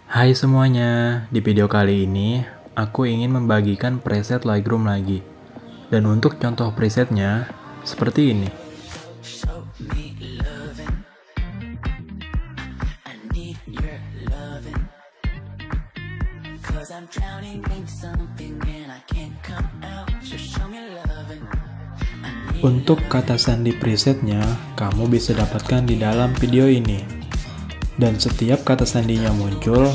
Hai semuanya, di video kali ini aku ingin membagikan preset Lightroom lagi. Dan untuk contoh presetnya, seperti ini. Untuk kata sandi presetnya, kamu bisa dapatkan di dalam video ini. Dan setiap kata sandinya muncul,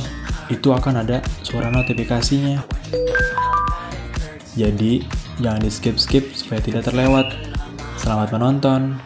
itu akan ada suara notifikasinya. Jadi, jangan di skip-skip supaya tidak terlewat. Selamat menonton!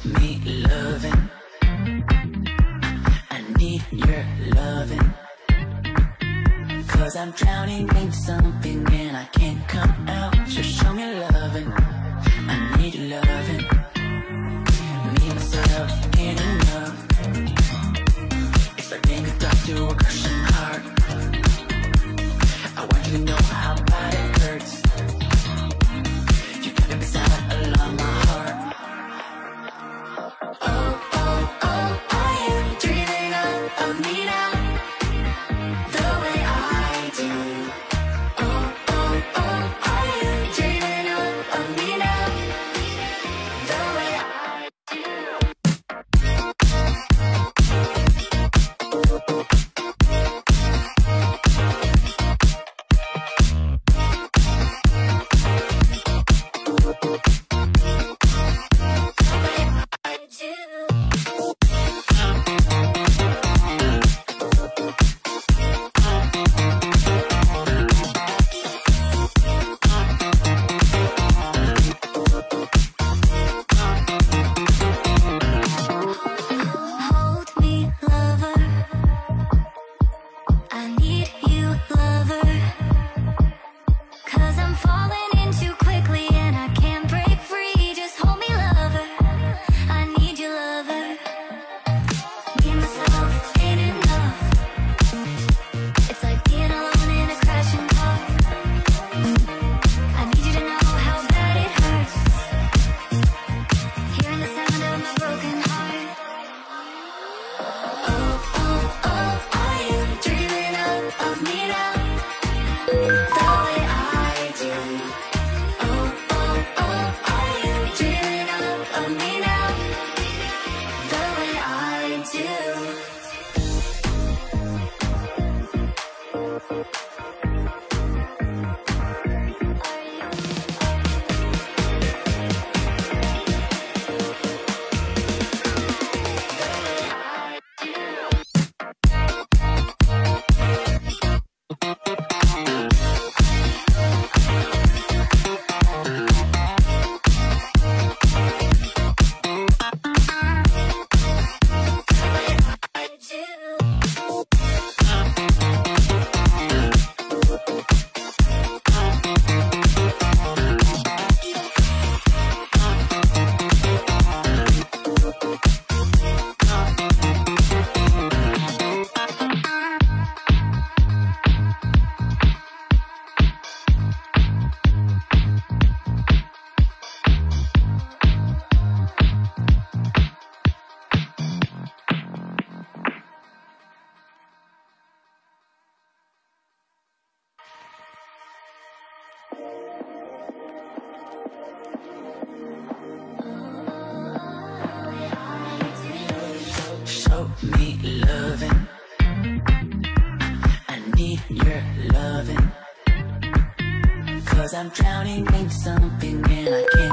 Me loving, I need your loving, 'cause I'm drowning in something and I can't come out. So show me loving, I need your loving. Me myself ain't enough. It's like being a doctor to a crushing heart. I want you to know how bad it hurts. You got me beside along my heart. I'm drowning in something and I can't